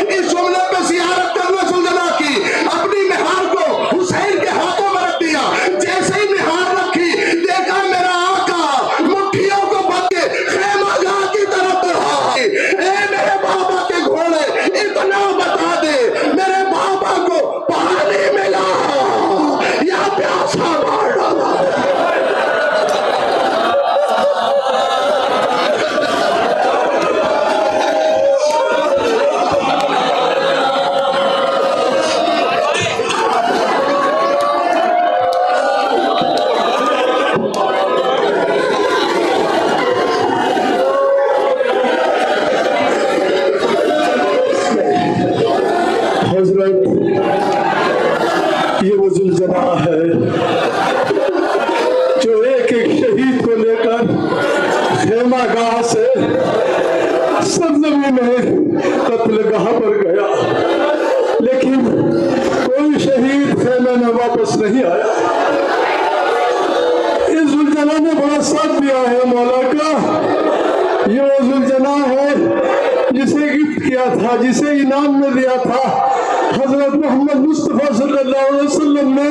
اس جملے پہ زیارت کرنے زلجنا کی اپنی مہار کو حسین کے ہاتھوں میں رکھ دیا. جیسے ہی مہار رکھی دیکھا میرا آقا مٹھیوں کو بند کے خیمہ گاہ کی طرف بڑھا ہے. اے میرے بابا کے گھوڑے اتنا بتا دے میرے بابا کو پانی ملا یا پیاسا مار ڈالا. یہ وہ زلزلہ ہے جو ایک ایک شہید کو لے کر خیمہ گاہ سے سرزمین قتل گاہ پر گیا، لیکن کوئی شہید خیمے میں واپس نہیں آیا. اس زلزلہ نے بڑا ساتھ دیا ہے مولا کا. یہ وہ زلزلہ ہے جسے گفٹ کیا تھا، جسے انعام میں دیا تھا حضرت محمد مصطفیٰ صلی اللہ علیہ وسلم نے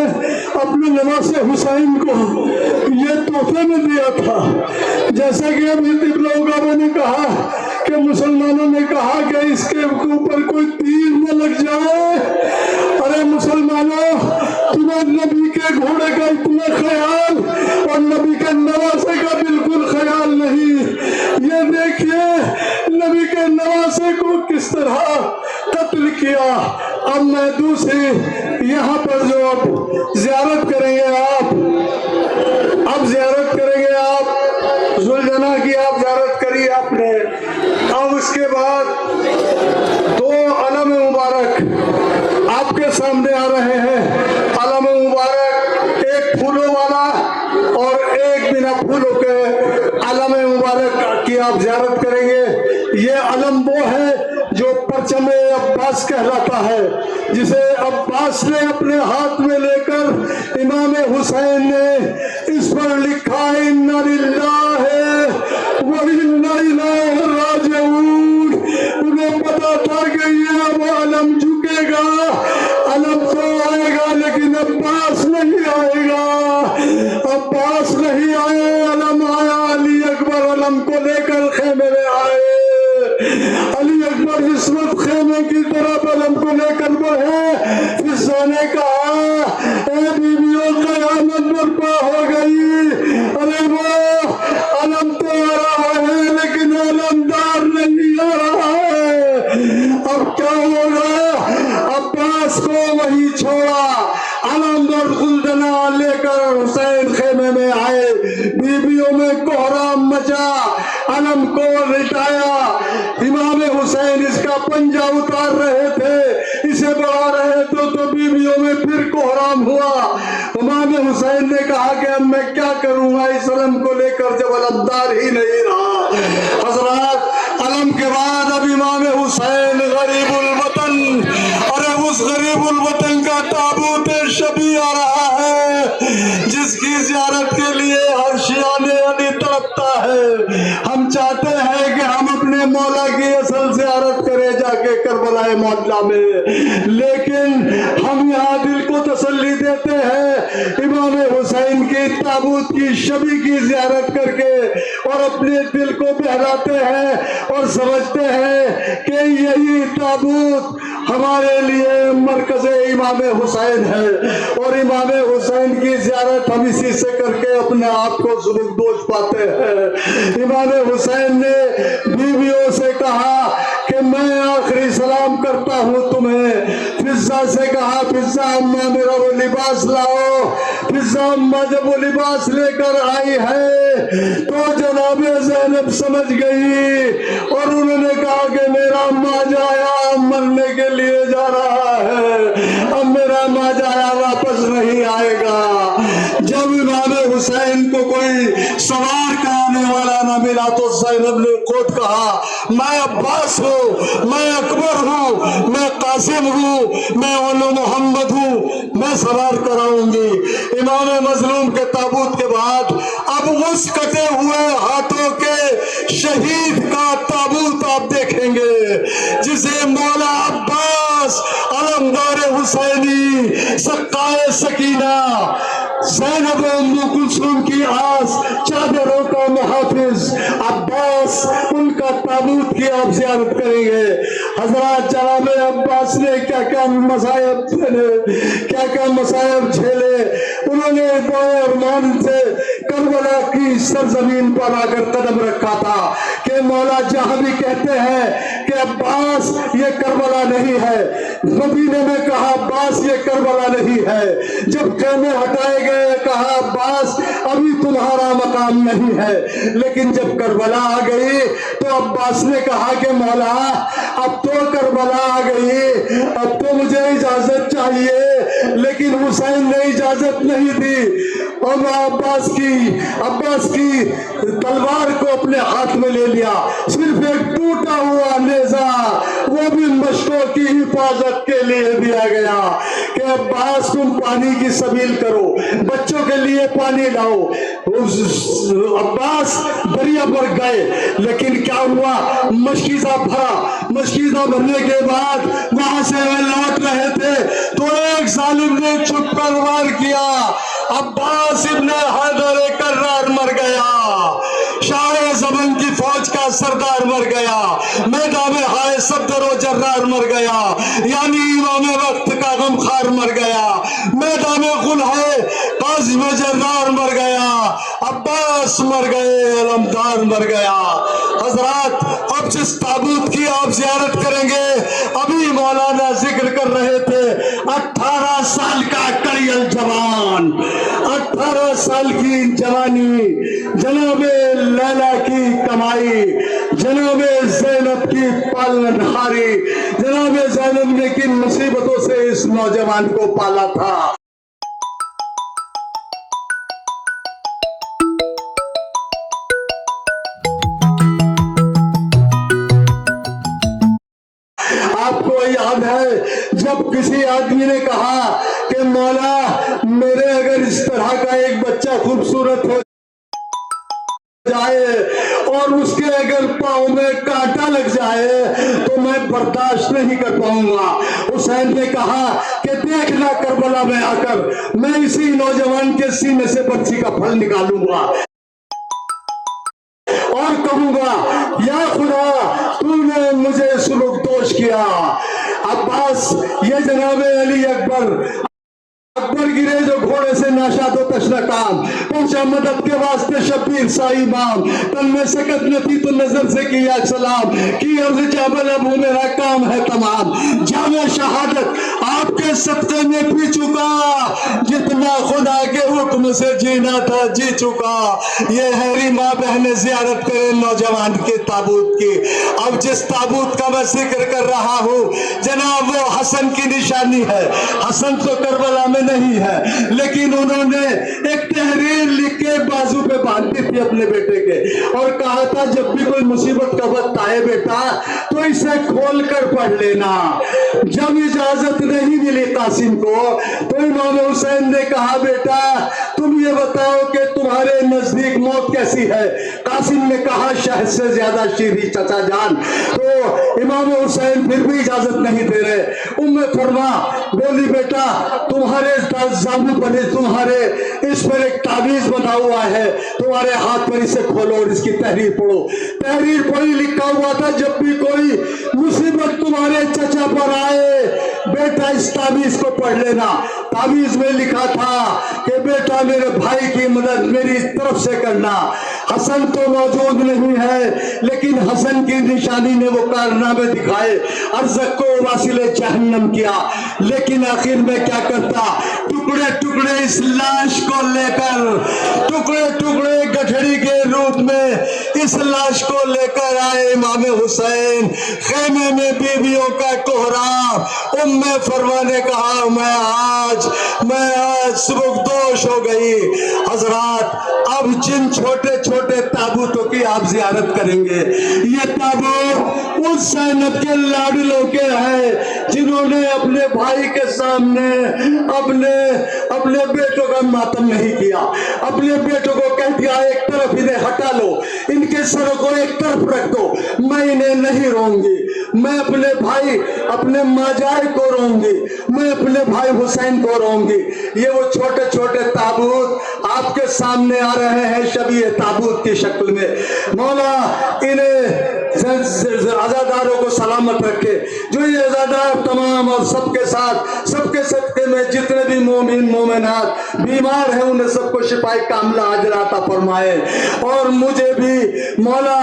اپنے نواز حسین کو یہ تحفے میں دیا تھا. جیسا کہ ابھی طبلہ نے کہا کہ مسلمانوں نے کہا کہ اس کے اوپر کوئی تیر نہ لگ جائے. ارے مسلمانوں، تمہیں نبی کے گھوڑے کا اتنا خیال اور نبی کے نواسے کا بالکل خیال نہیں. یہ دیکھیے نبی کے نواسے کو کس طرح قتل کیا. اب میں دوسری یہاں پر جو اب زیارت کریں گے آپ زلجنا کی آپ زیارت کری آپ نے. اب اس کے بعد دو علم مبارک آپ کے سامنے آ رہے ہیں. علم مبارک ایک پھولوں والا اور ایک بنا پھولوں کے علم مبارک کی آپ زیارت کریں گے. یہ علم وہ ہے جو پرچم عباس کہلاتا ہے، جسے عباس نے اپنے ہاتھ میں لے کر امام حسین نے اس پر لکھا اِنَّ لِلَّهِ وَإِنَّ إِلَيْهِ رَاجِعُونَ. انہیں پتا تھا کہ یہ اب علم جھکے گا، علم تو آئے گا لیکن عباس نہیں آئے گا. عباس نہیں آئے، علم آیا. علی اکبر علم کو لے کر خیمے میں آئے. علی اکبر اس وقت خیمے کی طرف علم کو لے کر بڑھے. فضا نے کہا اے بیویوں قیامت برپا ہو گئی. ارے وہ علم تو آ رہا ہے لیکن علمدار نہیں آ رہا ہے. اب کیا ہوگا؟ عباس کو وہی چھوڑا. علم اور زلجنا لے کر حسین خیمے میں آئے. بیویوں میں کوہرام مچا. علم کو لٹایا. امام حسین اس کا پنجہ اتار رہے تھے، اسے بڑھا رہے تو بیویوں میں پھر کوہرام ہوا. امام حسین نے کہا کہ اب میں کیا کروں گا اس علم کو لے کر جب علمدار ہی نہیں رہا. حضرات، علم کے بعد اب امام حسین غریب الوطن، اور اس غریب الوطن کا تابوت شبی آ رہا ہے جس کی زیارت کے لیے ہر شیعہ علی تڑپتا ہے. ہم چاہتے ہیں کہ ہم اپنے مولا کی اصل زیارت کریں جا کے کربلا معلیٰ میں، لیکن ہم یہاں دل کو تسلی دیتے ہیں امام حسین کی تابوت کی شبی کی زیارت کر کے، اور اپنے دل کو بہلاتے ہیں اور سمجھتے ہیں کہ یہی تابوت ہمارے لیے مرکز امام حسین ہے، اور امام حسین کی زیارت ہم اسی سے کر کے اپنے آپ کو سبک دوش پاتے ہیں. امام حسین نے بیویوں سے کہا کہ میں آخری سلام کرتا ہوں تمہیں. فضا سے کہا فضا اماں میرا وہ لباس لاؤ. فضا اماں جب وہ لباس لے کر آئی ہے تو جناب زینب سمجھ گئی، اور انہوں نے کہا کہ میرا ماجایا مرنے کے لیے جا رہا ہے، اب میرا ماجایا واپس نہیں آئے گا. جب امام حسین کو کوئی سوار کرانے والا نہ ملا تو زینب نے خود کہا میں عباس ہوں، میں اکبر ہوں، میں कासिम हूँ, मैं ओलो मोहम्मद हूँ, मैं सवार कराऊंगी। इमाम मजलूम के ताबूत के बाद अब उस कटे हुए हाथों के शहीद का ताबूत आप देखेंगे, जिसे मौला अब्बास अलमदार हुसैनी सक्काए सकीना ज़ैनब उम्मे कुलसूम की आस चादरों का मुहाफिज अब्बास, उनका ताबूत की आप ज़ियारत करेंगे। हज़रात जनाब अब्बास ने क्या क्या मसायब झेले, उन्होंने बड़े अरमान से करबला की सरजमीन पर आकर कदम रखा था कि मौला जहां भी कहते हैं कि अब्बास ये करबला नहीं है, मदीने में कहा अब्बास ये करबला नहीं है, जब खेमे हटाए गए कहा अब्बास अभी तुम्हारा मकाम नहीं है, लेकिन जब करबला आ गई तो अब्बास ने कहा कि मौला अब तो करबला आ गई, अब तो मुझे इजाजत चाहिए, लेकिन हुसैन ने इजाजत नहीं दी। और अब्बास की तलवार को अपने हाथ में ले लिया, सिर्फ एक टूटा हुआ नेजा वो भी मशकों की हिफाजत के लिए दिया गया कि अब्बास तुम पानी की सबील करो, बच्चों के लिए पानी लाओ। अब्बास दरिया पर गए, लेकिन क्या हुआ, मशकीज़ा भरा, मशकीज़ा भरने के बाद वहां से वे लौट रहे थे तो एक जालिम ने छुप कर वार किया, अब्बास इब्न हैदर कर्रार मर गया, शाह ज़मन की फौज का सरदार मर गया, मैदान हाय सफदर जर्रार मर गया, यानी इमाम वक्त का गमखार मर गया, मैदान गुल है काज़िम जर्रार मर गया, अब्बास मर गए, अलमदार मर गया। हजरात अब जिस ताबूत की आप ज़ियारत करेंगे, अभी मौलाना जिक्र कर रहे थे 18 साल का कड़ियल जवान, 18 साल की जवानी, जनाबे लैला की कमाई, जनाबे ज़ैनब की पालनहारी, जनाबे ज़ैनब ने किन मुसीबतों से इस नौजवान को पाला था। आपको याद है जब किसी आदमी ने कहा कि मौला मेरे अगर इस तरह का एक बच्चा खूबसूरत हो जाए और उसके अगर पाँव में कांटा लग जाए तो मैं बर्दाश्त नहीं कर पाऊंगा। हुसैन ने कहा कि देखना करबला में आकर मैं इसी नौजवान के सीने से बच्ची का फल निकालूंगा और कहूंगा या खुदा तूने मुझे सुलूक दोष किया। अब्बास ये जनाबे अली अकबर गिरे जो घोड़े से नाशादो तशनकाम, पहुंचा मदद के वास्ते शबीर सा इमाम, तन में सकत न थी तो नजर से किया सलाम, की अर्ज़ जाबल अब मेरा काम है तमाम, जामे शहादत आपके सत्ते में पी चुका, जितना खुदा के हुक्म से जीना था जी चुका। ये हैरी माँ बहने ज़ियारत करें नौजवान के ताबूत की। अब जिस ताबूत का मैं जिक्र कर रहा हूँ जनाब वो हसन की निशानी है। हसन तो करबला में नहीं है, लेकिन उन्होंने एक तहरीर लिख के बाजू पे बांधी थी अपने बेटे के और कहा था जब भी कोई मुसीबत का वक्त आए बेटा तो इसे खोल कर पढ़ लेना। जब इजाजत नहीं मिली कासिम को तो इमाम हुसैन ने कहा बेटा तुम ये बताओ कि तुम्हारे नजदीक मौत कैसी है। कासिम ने कहा शहद से ज्यादा शीरी चचा जान। तो इमाम हुसैन फिर भी इजाजत नहीं दे रहे। उम्मे फरमा बोली बेटा तुम्हारे जामू बने, तुम्हारे इस पर एक ताबीज बना हुआ है, तुम्हारे हाथ पर इसे खोलो और इसकी तहरीर पढ़ो। तहरीर पढ़ी लिखा हुआ था जब भी कोई मुसीबत तुम्हारे चचा पर आए बेटा इस ताबीज को पढ़ लेना। ताबीज में लिखा था कि बेटा मेरे भाई की मदद मेरी तरफ से करना। हसन तो मौजूद नहीं है, लेकिन हसन की निशानी ने वो कारनामे दिखाए, अरज़क को वासिले जहन्नम किया। लेकिन आखिर में क्या करता, टुकड़े टुकड़े इस लाश को लेकर, टुकड़े टुकड़े गठड़ी के रूप में इस लाश को लेकर आए इमाम हुसैन। खेमे में बीवियों का कोहराम। उम्मे फरमा ने कहा मैं आज सुबकदोश हो गई। हजरात अब जिन छोटे छोटे ताबूतों की आप जियारत करेंगे, ये ताबूत उस ज़ैनब के लाडलों के हैं जिन्होंने अपने भाई के सामने अपने बेटों का मातम नहीं किया, अपने बेटों को कह दिया एक तरफ इन्हें हटा लो, इनके सरों को एक तरफ रख दो, मैं इन्हें नहीं रोऊंगी, मैं अपने भाई अपने माजाए को रोऊंगी, मैं अपने भाई हुसैन को रोऊंगी। ये वो छोटे छोटे ताबूत आपके सामने आ रहे हैं शबीह ताबूत की शक्ल में। मौला इन्हें अज़ादारों को सलामत रखे, जो ये अज़ादार तमाम और सबके साथ सबके सदक़े में जितने भी मोमिन मोमिनात बीमार हैं उन्हें सबको शिफाए कामिला आजिला अता फरमाए, और मुझे भी मौला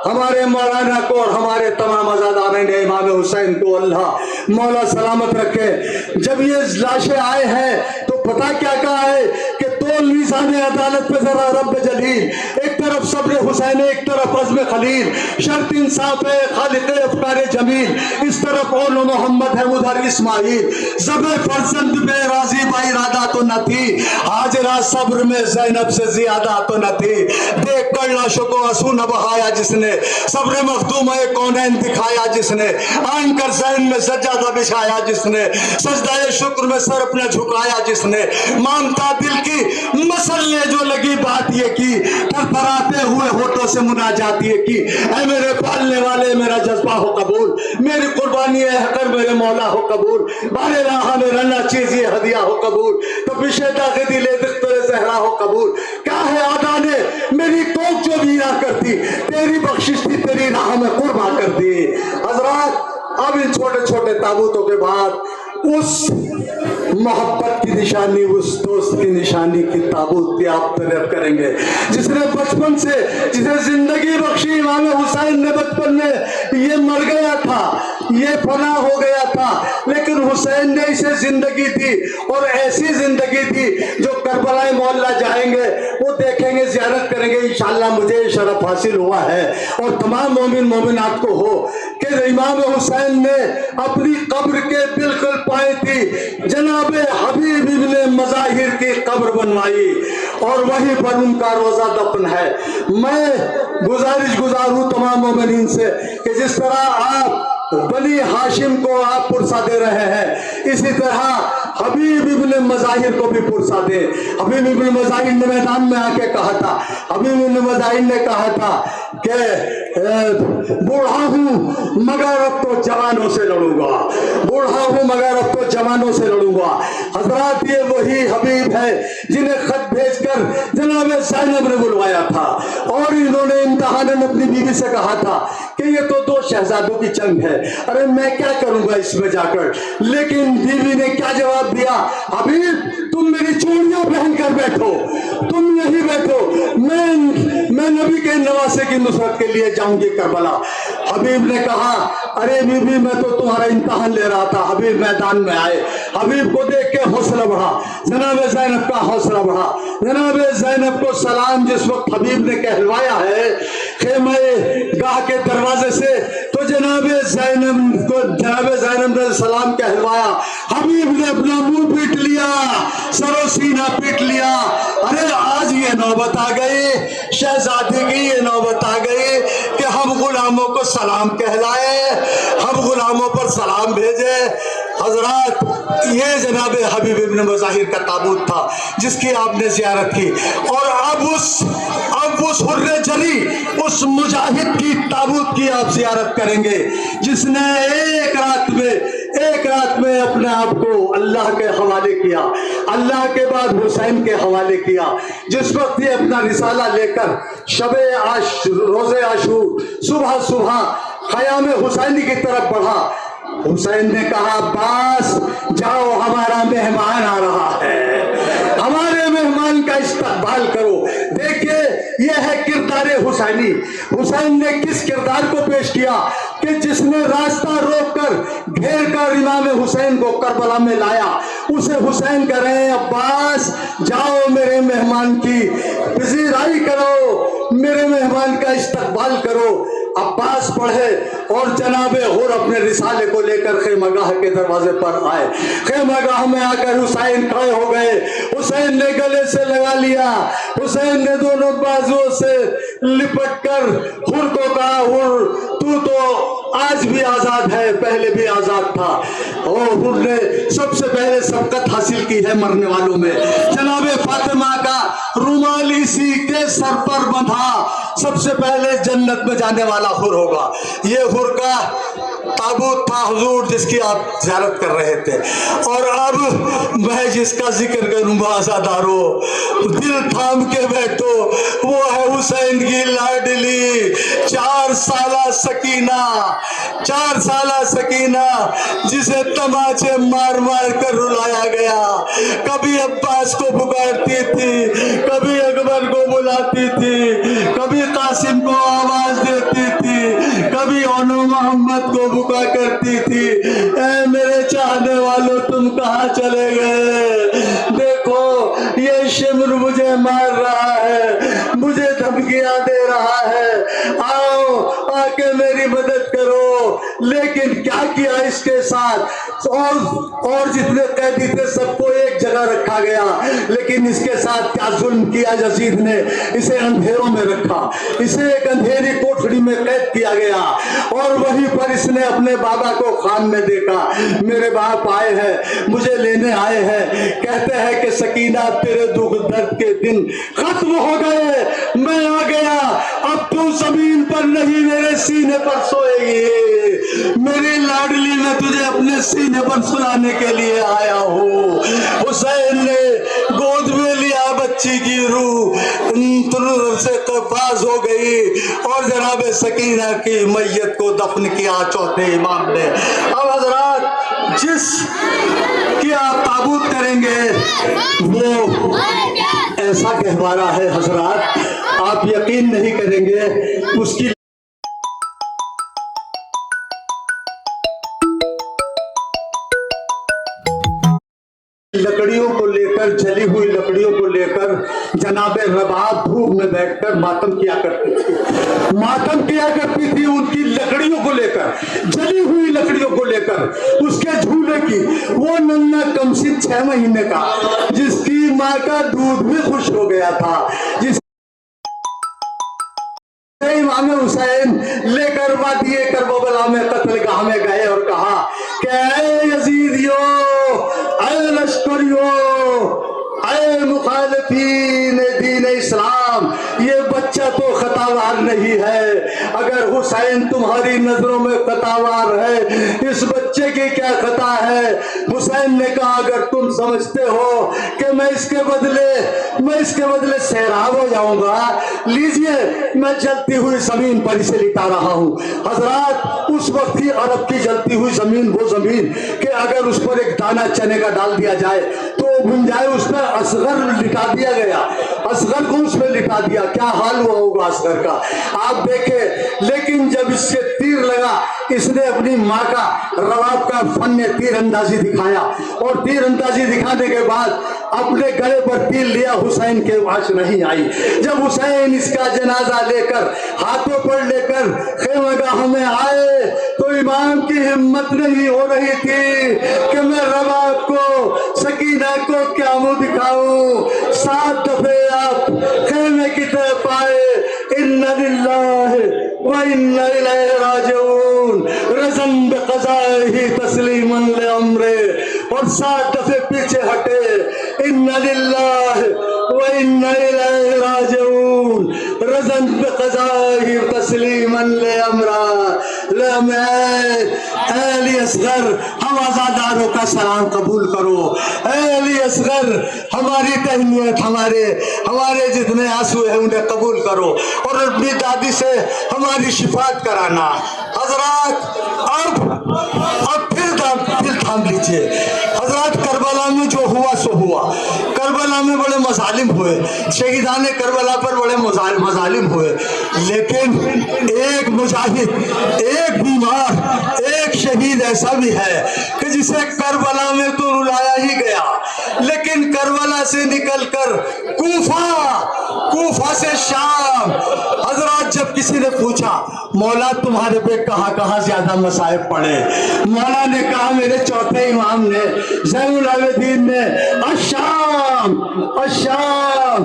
हमारे मौलाना को और हमारे तमाम अज़ादारीन इमाम हुसैन को अल्लाह मौला सलामत रखे। जब ये लाशें आए हैं तो पता क्या कहा है कि तोल मीज़ान अदालत पे जरा रब जलील, एक तरफ सब्र हुसैन, एक तरफ अज़्म खलील, शर्त इंसाफ है खालिक अफ़कार जमील, इस तरफ ओलो मोहम्मद है उधर इस्माइल, ज़बे फर्जंद पे राजी बा इरादा तो न थी, हाजरा सब्र में ज़ैनब से ज़ियादा तो न थी, देख कर लाशों को आंसू न बहाया जिसने, सब्र मखदूम है कौनैन दिखाया जिसने, आन कर ज़ैन में सज्जादा बिछाया जिसने, सजदाए शुक्र में सर अपना झुकाया जिसने, मानता दिल की मसले जो लगी बात ये की, थरथराते हुए होठों से मुनाजात ये की, ऐ मेरे पालने वाले मेरा जज्बा हो कबूल, मेरी कुर्बानी है कर मेरे मौला हो कबूल, बारे राह में रना चीज ये हदिया हो कबूल, तो पीछे दागे दिले दिख्तरे ज़हरा हो कबूल, क्या है आदा ने मेरी तोक जो वीरा करती, तेरी बख्शिश थी तेरी राह में कुर्बा कर दी। हजरात अब इन छोटे छोटे ताबूतों के बाद उस मोहब्बत की निशानी, उस दोस्त की निशानी की ताबूत की आप तलब करेंगे जिसने बचपन से, जिसे जिंदगी बख्शी इमाम हुसैन ने बचपन में, ये मर गया था, ये फना हो गया था, लेकिन हुसैन ने इसे जिंदगी दी, और ऐसी जिंदगी दी जो करबला मोहल्ला जाएंगे वो देखेंगे, ज़ियारत करेंगे, इंशाअल्लाह मुझे शरफ हासिल हुआ है और तमाम मोमिन मोमिनात को हो कि इमाम हुसैन ने अपनी कब्र के बिल्कुल पाए थी जनाबे हबीब इब्ने मज़ाहिर की कब्र बनवाई और वहीं पर उनका रोजा दफन है। मैं गुजारिश हूँ तमाम मोमिनीन से कि जिस तरह आप बनी हाशिम को आप पुरसा दे रहे हैं, इसी तरह हबीब इब्ने मज़ाहिर को भी पुरसा दे। हबीब इब्ने मज़ाहिर ने मैदान में आके कहा था, हबीब इब्ने मज़ाहिर ने कहा था कि बूढ़ा हूँ मगर अब तो जवानों से लड़ूंगा, बूढ़ा हूँ मगर अब तो जवानों से लड़ूंगा। हजरात ये वही हबीब है जिन्हें खत भेजकर जनाब ज़ैनब ने बुलवाया था, और इन्होंने इम्तिहानन अपनी बीवी से कहा था कि ये तो दो शहजादों की जंग है, अरे मैं क्या करूंगा इसमें जाकर, लेकिन बीवी ने क्या जवाब दिया, हबीब तुम मेरी चूड़ियां पहन कर बैठो, तुम यही बैठो, मैं नबी के नवासे की नुसरत के लिए जाऊंगी करबला। हबीब ने कहा अरे बीबी मैं तो तुम्हारा इम्तिहान ले रहा था। हबीब मैदान में आए, हबीब को देख के हौसला बढ़ा, जनाब ज़ैनब का हौसला बढ़ा। जनाब ज़ैनब को सलाम जिस वक्त हबीब ने कहलवाया है खेमे गाह के दरवाजे से, तो जनाब ज़ैनब ने सलाम कहलवाया, हबीब ने अपना मुंह पीट लिया, सरो सीना पीट लिया। अरे आज ये नौबत आ गई, शहजादी की ये नौबत आ गई कि हम गुलामों को सलाम कहलाए, हम गुलामों पर सलाम भेजे। हजरात ये जनाब हबीब इब्ने मज़ाहिर का ताबूत था जिसकी आपने ज़ियारत की, और अब उस हुर्रे जली, उस मुजाहिद की ताबूत की आप ज़ियारत करेंगे जिसने एक रात में अपने आप को अल्लाह के हवाले किया, अल्लाह के बाद हुसैन के हवाले किया। जिस वक्त ये अपना रिसाला लेकर शबे रोज़े आशूर सुबह सुबह क़याम हुसैनी की तरफ बढ़ा, हुसैन ने कहा अब्बास जाओ हमारा मेहमान आ रहा है, हमारे मेहमान का इस्तकबाल करो। देखिए यह है किरदार हुसैनी। हुसैन ने किस किरदार को पेश किया कि जिसने रास्ता रोककर घेर कर इमाम हुसैन को करबला में लाया, उसे हुसैन कह रहे हैं अब्बास जाओ मेरे मेहमान की पजीराई करो, मेरे मेहमान का इस्तकबाल करो। अब्बास पढ़े और जनाबे हुर अपने रिसाले को लेकर खेमगाह के दरवाजे पर आए। खेमगाह में आकर हुसैन खड़े हो गए, हुसैन ने गले से लगा लिया, हुसैन ने दोनों बाजुओं से लिपट कर हुर को कहा, हुर तू तो आज भी आजाद है, पहले भी आजाद था। और हुर ने सबसे पहले सबकत हासिल की है मरने वालों में। जनाब फातिमा का रुमाल इसी के सर पर बंधा, सबसे पहले जन्नत में जाने वाला हुर होगा। ये हुर का ताबूत था हुजूर, जिसकी आप ज़ियारत कर रहे थे। और अब मैं जिसका जिक्र करूंगा आज़ादारो, दिल थाम के बैठो, वो है हुसैन की लाडली 4 साला सकीना, 4 साला सकीना, जिसे तमाचे मार मार कर रुलाया गया। कभी अब्बास को पुकारती थी, कभी अकबर को बुलाती थी, कभी कासिम को आवाज देती थी, कभी ओनो मोहम्मद को बुका करती थी। ऐ मेरे चाहने वालों, तुम कहाँ चले गए? देखो ये शिमर मुझे मार रहा है, मुझे धमकियां दे रहा है, आओ आके मेरी मदद करो। लेकिन क्या किया इसके साथ? और जितने कैदी थे सबको एक जगह रखा गया, लेकिन इसके साथ क्या जुल्म किया यजीद ने? इसे अंधेरों में रखा, इसे एक अंधेरी कोठरी में कैद किया गया। और वहीं पर इसने अपने बाबा को खान में देखा। मेरे बाप आए हैं, मुझे लेने आए हैं, कहते हैं कि सकीना तेरे दुख दर्द के दिन खत्म हो गए, मैं आ गया, अब तू जमीन पर नहीं मेरे सीने पर सोएगी। मेरी लाडली, मैं तुझे अपने सीने पर सुलाने के लिए आया हूँ। हुसैन ने गोद में लिया बच्ची की रूह, से कबाज हो गई और जनाब सकीना की मैयत को दफन किया चौथे इमाम ने। अब हजरात, जिस की आप ताबूत करेंगे वो ऐसा गहवारा है हजरात, आप यकीन नहीं करेंगे। उसकी लकड़ियों को लेकर, जली हुई लकड़ियों को लेकर जनाबे रबाब धूप में बैठकर मातम किया करती थी, मातम किया करती थी उनकी लकड़ियों को लेकर, जली हुई लकड़ियों को लेकर। उसके झूले की वो नन्ना कमसिन 6 महीने का, जिसकी माँ का दूध भी खुश हो गया था, जिस इमाम हुसैन लेकर वादिये करबला में कत्लगाह में गए और कहा कि ऐ यजीदियो, ऐ लश्करियो, ऐ मुखालिफीन दीन इस्लाम, ये बच्चा तो खतावार नहीं है। अगर हुसैन तुम्हारी नजरों में खतावार है, इस बच्चे की क्या खता है? हुसैन ने कहा अगर तुम समझते हो कि मैं इसके बदले सैराब हो जाऊंगा, लीजिए मैं जलती हुई जमीन पर इसे लिटा रहा हूँ। हजरात, उस वक्त ही अरब की जलती हुई जमीन वो जमीन कि अगर उस पर एक दाना चने का डाल दिया जाए तो भुन जाए। उस पर असगर लिटा दिया गया, असगर को उसमें लिटा दिया, क्या हाल हुआ होगा असगर का आप देखें। लेकिन जब इससे तीर लगा, इसने अपनी माँ का रवाब का फन तीर अंदाजी दिखाया, और तीर अंदाजी दिखाने के बाद अपने गले पर तीर लिया। हुसैन के वाश नहीं आई। जब हुसैन इसका जनाजा लेकर, हाथों पर लेकर खेमगाह में आए तो इमाम की हिम्मत नहीं हो रही थी कि मैं रवाब को, सकीना को क्या मुंह दिखाऊं। 7 दफे आप खेमे की तरफ आए, इन्ना लिल्लाहि व इन्ना इलैहि राजिऊन, रज़न बिक़ज़ाइहि तस्लीमन लिअम्रे, और 7 दफे पीछे हटे, इन्ना लिल्लाहि व इन्ना इलैहि राजिऊन, रज़न बिक़ज़ाइहि तस्लीमन लिअम्रा। अली असगर, हम आजादारों का सलाम कबूल करो। अली असगर, हमारी तहनीत, हमारे जितने आंसू है उन्हें कबूल करो, और अपनी दादी से हमारी शिफात कराना। हजरात, अब फिर थाम लीजिए। हजरात, करबला में जो हुआ सो हुआ। करबला में बड़े मजालिम हुए, शहीदान करबला पर बड़े मजालिम हुए, लेकिन एक मुजाहिद, एक बीमार, एक ایک شہید ایسا بھی ہے کہ جسے کربلا میں تو رلایا ہی گیا، لیکن کربلا سے نکل کر کوفہ سے شام، حضرات جب کسی نے پوچھا مولا تمہارے پہ کہاں زیادہ مصائب پڑے، مولا نے کہا میرے چوتھے امام نے زین العابدین نے الشام الشام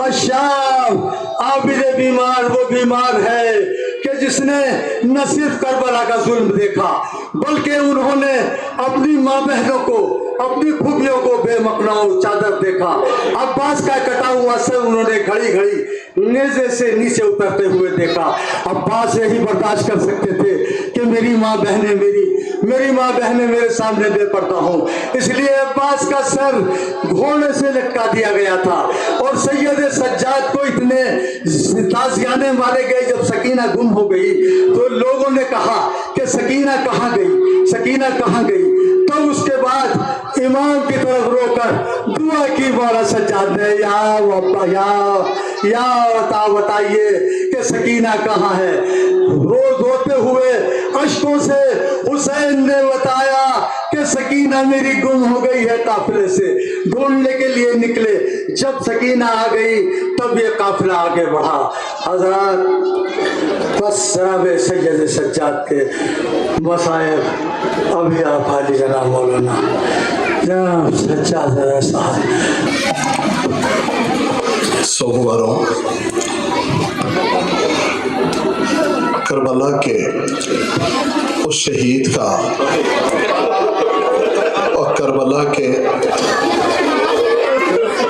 الشام، عابد بیمار وہ بیمار ہے کہ جس نے نہ صرف کربلا کا ظلم دیکھا بلکہ انہوں نے اپنی ماں بہنوں کو، اپنی پھوپھیوں کو بے مقناؤ چادر دیکھا، عباس کا کٹا ہوا سر انہوں نے گھڑی گھڑی نیزے سے نیچے اترتے ہوئے دیکھا۔ عباس یہی برداشت کر سکتے تھے کہ میری ماں بہنیں میرے سامنے بے پردہ ہوں، اس لیے عباس کا سر گھوڑے سے لٹکا دیا گیا تھا۔ اور سید سجاد کو اتنے تازیانے مارے گئے، جب سکینہ گم ہو گئی تو لوگوں نے کہا کہ سکینہ کہاں گئی؟ تو اس کے بعد امام کی طرف رو کر دعا کی مولا سجاد نے، یا بتائیے کہ سکینہ کہاں ہے؟ روتے ہوئے اشکوں سے حسین نے بتایا کہ سکینہ میری گم ہو گئی ہے، قافلے سے ڈھونڈنے کے لیے نکلے، جب سکینہ آ گئی تب یہ قافلہ آگے بڑھا۔ حضرات بس جناب سید سجاد کے مصائب ابھی آپ حالی جناب مولانا جناب سجاد صاحب۔ سوگواروں، کربلا کے اس شہید کا اور کربلا کے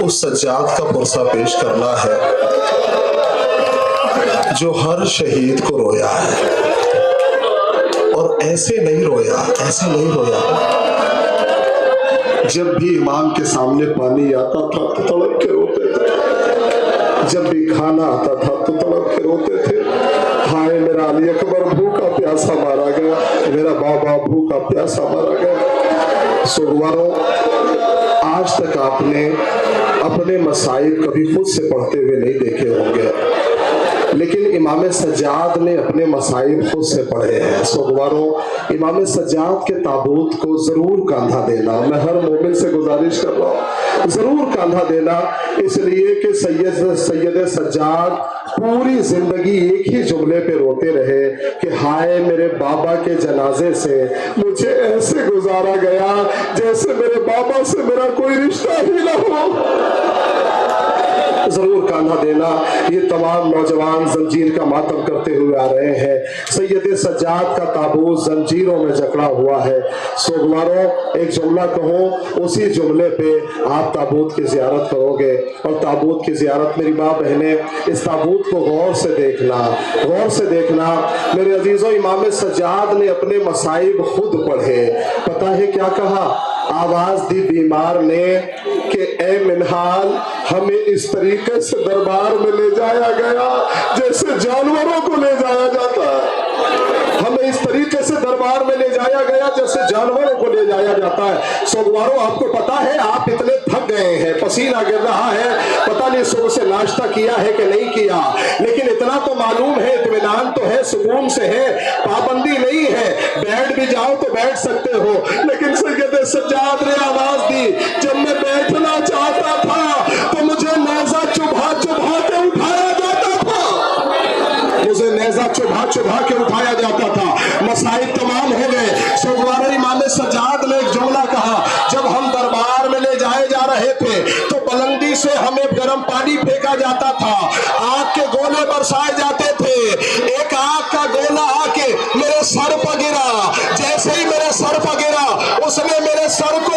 اس سجاد کا پرسہ پیش کرنا ہے جو ہر شہید کو رویا ہے، اور ایسے نہیں رویا۔ جب بھی امام کے سامنے پانی آتا تھا تو تڑپ کے روتے تھے، جب بھی کھانا آتا تھا تو تڑپ کے روتے تھے، ہائے میرا علی اکبر بھوکا پیاسا مارا گیا، میرا بابا بھوکا پیاسا مارا گیا۔ سوگواروں، آج تک آپ نے اپنے مصائب کبھی خود سے پڑھتے ہوئے نہیں دیکھے ہوں گے، لیکن امام سجاد نے اپنے مصائب خود سے پڑھے ہیں۔ سوگواروں، امام سجاد کے تابوت کو ضرور کاندھا دینا، میں ہر مومن سے گزارش کر رہا ہوں، ضرور کاندھا دینا، اس لیے کہ سید سجاد پوری زندگی ایک ہی جملے پہ روتے رہے کہ ہائے میرے بابا کے جنازے سے مجھے ایسے گزارا گیا جیسے میرے بابا سے میرا کوئی رشتہ ہی نہ ہو۔ ضرور کاندھا دینا۔ یہ تمام نوجوان زنجیر کا ماتم کرتے ہوئے آ رہے ہیں، سید سجاد کا تابوت زنجیروں میں جکڑا ہوا ہے۔ سوگواروں، ایک جملہ کہوں، اسی جملے پہ آپ تابوت کی زیارت کرو گے، اور تابوت کی زیارت میری ماں بہنیں اس تابوت کو غور سے دیکھنا۔ میرے عزیزوں، امام سجاد نے اپنے مصائب خود پڑھے، پتہ ہے کیا کہا؟ آواز دی بیمار نے کہ اے منحال، ہمیں اس طریقے سے دربار میں لے جایا گیا جیسے جانوروں کو لے جایا جاتا ہے، ہمیں اس طریقے سے دربار میں لے جایا گیا جیسے جانوروں کو لے جایا جاتا ہے۔ سوگواروں، آپ کو پتا ہے آپ اتنے تھک گئے ہیں، پسینہ گر رہا ہے، پتہ نہیں صبح سے ناشتہ کیا ہے کہ نہیں کیا، لیکن اتنا تو معلوم ہے، اطمینان تو ہے، سکون سے ہے، پابندی نہیں ہے، بیٹھ بھی جاؤ تو بیٹھ سکتے ہو، لیکن سید سجاد نے آواز دی، جب میں بیٹھنا چاہتا تھا تو مجھے نیزہ چبھا کے اٹھایا جاتا تھا، مصائب تمام ہو گئے۔ سوگواروں، امام سجاد نے ایک جملہ کہا، جب ہم دربار میں لے جائے جا رہے تھے تو بلندی سے ہمیں گرم پانی پھینکا جاتا تھا، آگ کے گولے برسائے جاتے تھے، ایک آگ کا گولا آ کے میرے سر پر گرا، جیسے ہی میرے سر پر گرا اس نے میرے سر کو